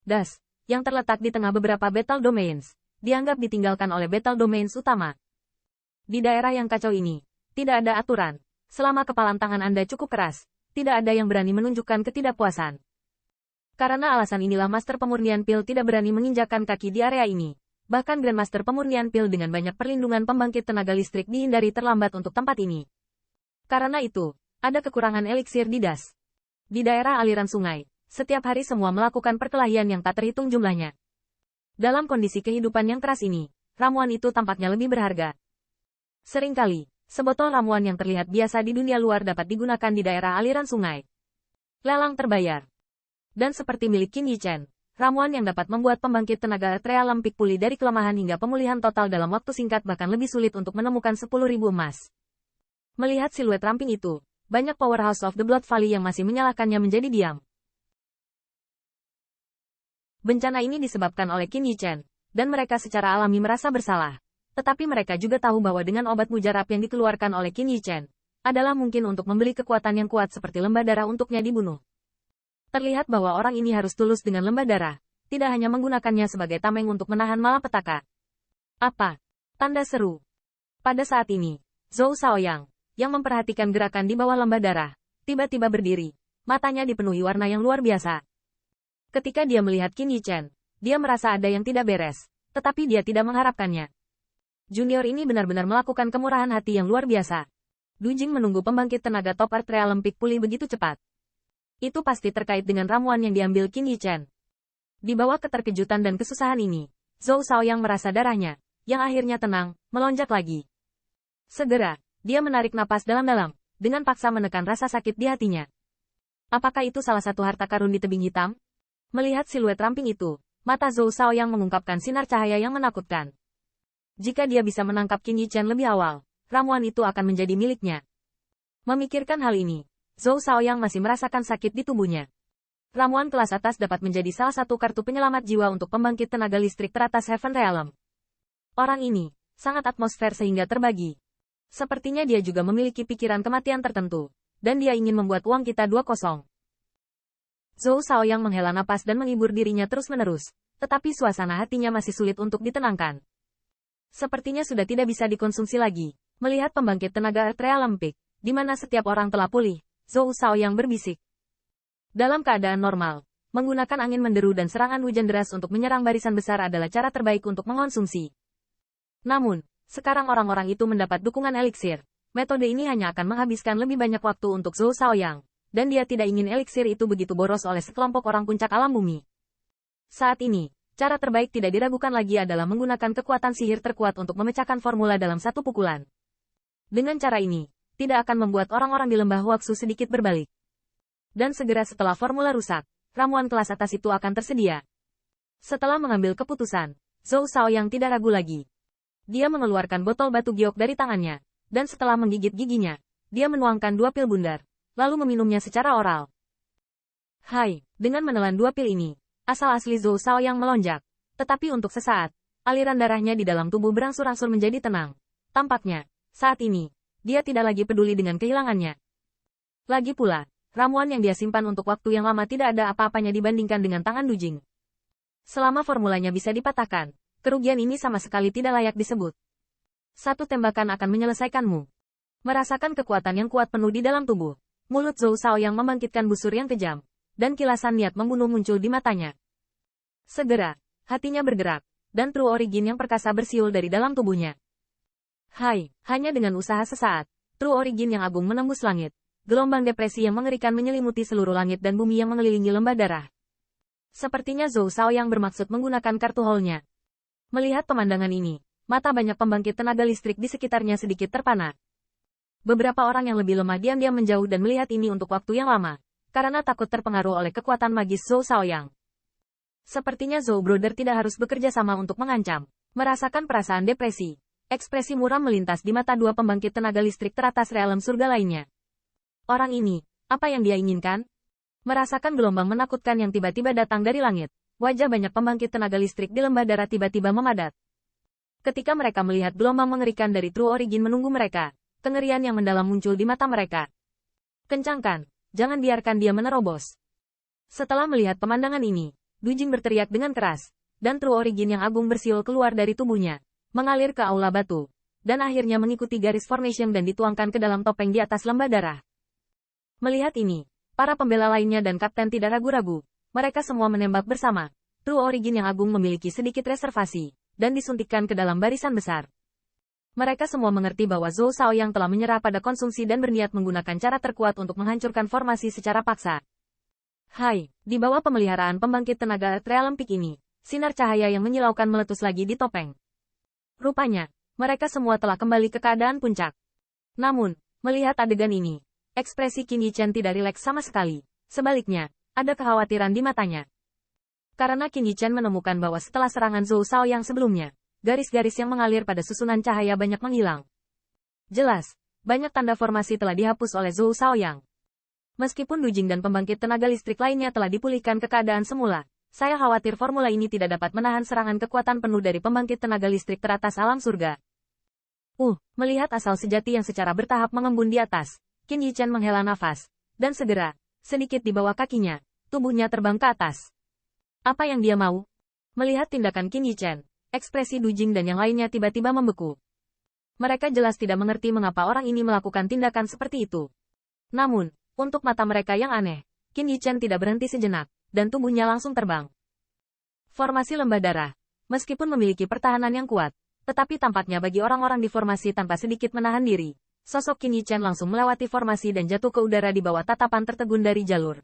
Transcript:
Das, yang terletak di tengah beberapa battle domains, dianggap ditinggalkan oleh battle domains utama. Di daerah yang kacau ini, tidak ada aturan. Selama kepalan tangan Anda cukup keras, tidak ada yang berani menunjukkan ketidakpuasan. Karena alasan inilah Master Pemurnian Pil tidak berani menginjakkan kaki di area ini. Bahkan Grandmaster Pemurnian Pil dengan banyak perlindungan pembangkit tenaga listrik dihindari terlambat untuk tempat ini. Karena itu, ada kekurangan eliksir di Das. Di daerah aliran sungai, setiap hari semua melakukan perkelahian yang tak terhitung jumlahnya. Dalam kondisi kehidupan yang keras ini, ramuan itu tampaknya lebih berharga. Seringkali, sebotol ramuan yang terlihat biasa di dunia luar dapat digunakan di daerah aliran sungai. Lelang terbayar. Dan seperti milik Qin Yichen, ramuan yang dapat membuat pembangkit tenaga Trealempik pulih dari kelemahan hingga pemulihan total dalam waktu singkat bahkan lebih sulit untuk menemukan 10.000 emas. Melihat siluet ramping itu, banyak Powerhouse of the Blood Valley yang masih menyalahkannya menjadi diam. Bencana ini disebabkan oleh Qin Yichen, dan mereka secara alami merasa bersalah. Tetapi mereka juga tahu bahwa dengan obat mujarab yang dikeluarkan oleh Qin Yichen, adalah mungkin untuk membeli kekuatan yang kuat seperti lembah darah untuknya dibunuh. Terlihat bahwa orang ini harus tulus dengan lembah darah, tidak hanya menggunakannya sebagai tameng untuk menahan malapetaka. Apa? Tanda seru. Pada saat ini, Zhou Shaoyang, yang memperhatikan gerakan di bawah lembah darah, tiba-tiba berdiri, matanya dipenuhi warna yang luar biasa. Ketika dia melihat Qin Yichen, dia merasa ada yang tidak beres, tetapi dia tidak mengharapkannya. Junior ini benar-benar melakukan kemurahan hati yang luar biasa. Du Jing menunggu pembangkit tenaga top Earth Trealempik pulih begitu cepat. Itu pasti terkait dengan ramuan yang diambil Qin Yichen. Di bawah keterkejutan dan kesusahan ini, Zhou Shaoyang merasa darahnya, yang akhirnya tenang, melonjak lagi. Segera, dia menarik napas dalam-dalam, dengan paksa menekan rasa sakit di hatinya. Apakah itu salah satu harta karun di tebing hitam? Melihat siluet ramping itu, mata Zhou Shaoyang mengungkapkan sinar cahaya yang menakutkan. Jika dia bisa menangkap Qin Yichen lebih awal, ramuan itu akan menjadi miliknya. Memikirkan hal ini, Zhou Shaoyang masih merasakan sakit di tubuhnya. Ramuan kelas atas dapat menjadi salah satu kartu penyelamat jiwa untuk pembangkit tenaga listrik teratas Heaven Realm. Orang ini, sangat atmosfer sehingga terbagi. Sepertinya dia juga memiliki pikiran kematian tertentu, dan dia ingin membuat uang kita 2-0. Zhou Shaoyang menghela napas dan menghibur dirinya terus-menerus, tetapi suasana hatinya masih sulit untuk ditenangkan. Sepertinya sudah tidak bisa dikonsumsi lagi. Melihat pembangkit tenaga Trealempik, di mana setiap orang telah pulih, Zhou Shaoyang berbisik. Dalam keadaan normal, menggunakan angin menderu dan serangan hujan deras untuk menyerang barisan besar adalah cara terbaik untuk mengonsumsi. Namun, sekarang orang-orang itu mendapat dukungan eliksir. Metode ini hanya akan menghabiskan lebih banyak waktu untuk Zhou Shaoyang, dan dia tidak ingin eliksir itu begitu boros oleh sekelompok orang puncak alam bumi. Saat ini, cara terbaik tidak diragukan lagi adalah menggunakan kekuatan sihir terkuat untuk memecahkan formula dalam satu pukulan. Dengan cara ini, tidak akan membuat orang-orang di lembah Huaxu sedikit berbalik. Dan segera setelah formula rusak, ramuan kelas atas itu akan tersedia. Setelah mengambil keputusan, Zhou Shaoyang tidak ragu lagi. Dia mengeluarkan botol batu giok dari tangannya, dan setelah menggigit giginya, dia menuangkan 2 pil bundar, lalu meminumnya secara oral. Hai, dengan menelan 2 pil ini, asal asli Zhou Shaoyang melonjak, tetapi untuk sesaat, aliran darahnya di dalam tubuh berangsur-angsur menjadi tenang. Tampaknya, saat ini, dia tidak lagi peduli dengan kehilangannya. Lagi pula, ramuan yang dia simpan untuk waktu yang lama tidak ada apa-apanya dibandingkan dengan tangan Du Jing. Selama formulanya bisa dipatahkan, kerugian ini sama sekali tidak layak disebut. Satu tembakan akan menyelesaikanmu. Merasakan kekuatan yang kuat penuh di dalam tubuh, mulut Zhou Shaoyang membangkitkan busur yang kejam, dan kilasan niat membunuh muncul di matanya. Segera, hatinya bergerak, dan True Origin yang perkasa bersiul dari dalam tubuhnya. Hai, hanya dengan usaha sesaat, True Origin yang agung menembus langit. Gelombang depresi yang mengerikan menyelimuti seluruh langit dan bumi yang mengelilingi lembah darah. Sepertinya Zhou Shaoyang bermaksud menggunakan kartu haulnya. Melihat pemandangan ini, mata banyak pembangkit tenaga listrik di sekitarnya sedikit terpana. Beberapa orang yang lebih lemah diam-diam menjauh dan melihat ini untuk waktu yang lama, karena takut terpengaruh oleh kekuatan magis Zhou Shaoyang. Sepertinya Zhou Brother tidak harus bekerja sama untuk mengancam. Merasakan perasaan depresi, ekspresi muram melintas di mata dua pembangkit tenaga listrik teratas realem surga lainnya. Orang ini, apa yang dia inginkan? Merasakan gelombang menakutkan yang tiba-tiba datang dari langit, wajah banyak pembangkit tenaga listrik di lembah darah tiba-tiba memadat. Ketika mereka melihat gelombang mengerikan dari True Origin menunggu mereka, kengerian yang mendalam muncul di mata mereka. Kencangkan, jangan biarkan dia menerobos. Setelah melihat pemandangan ini, Du Jing berteriak dengan keras, dan True Origin yang agung bersiul keluar dari tubuhnya, mengalir ke aula batu, dan akhirnya mengikuti garis formation dan dituangkan ke dalam topeng di atas lembah darah. Melihat ini, para pembela lainnya dan kapten tidak ragu-ragu, mereka semua menembak bersama. True Origin yang agung memiliki sedikit reservasi, dan disuntikkan ke dalam barisan besar. Mereka semua mengerti bahwa Zhou Shaoyang telah menyerah pada konsumsi dan berniat menggunakan cara terkuat untuk menghancurkan formasi secara paksa. Hai, di bawah pemeliharaan pembangkit tenaga Realm Peak ini, sinar cahaya yang menyilaukan meletus lagi di topeng. Rupanya, mereka semua telah kembali ke keadaan puncak. Namun, melihat adegan ini, ekspresi Qin Yichen tidak rileks sama sekali. Sebaliknya, ada kekhawatiran di matanya. Karena Qin Yichen menemukan bahwa setelah serangan Zhou Shaoyang sebelumnya, garis-garis yang mengalir pada susunan cahaya banyak menghilang. Jelas, banyak tanda formasi telah dihapus oleh Zhou Shaoyang. Meskipun Du Jing dan pembangkit tenaga listrik lainnya telah dipulihkan ke keadaan semula, saya khawatir formula ini tidak dapat menahan serangan kekuatan penuh dari pembangkit tenaga listrik teratas alam surga. Melihat asal sejati yang secara bertahap mengembun di atas, Qin Yichen menghela nafas, dan segera, sedikit di bawah kakinya, tubuhnya terbang ke atas. Apa yang dia mau? Melihat tindakan Qin Yichen, ekspresi Du Jing dan yang lainnya tiba-tiba membeku. Mereka jelas tidak mengerti mengapa orang ini melakukan tindakan seperti itu. Namun, untuk mata mereka yang aneh, Qin Yichen tidak berhenti sejenak, dan tubuhnya langsung terbang. Formasi lembah darah, meskipun memiliki pertahanan yang kuat, tetapi tampaknya bagi orang-orang di formasi tanpa sedikit menahan diri, sosok Qin Yichen langsung melewati formasi dan jatuh ke udara di bawah tatapan tertegun dari jalur.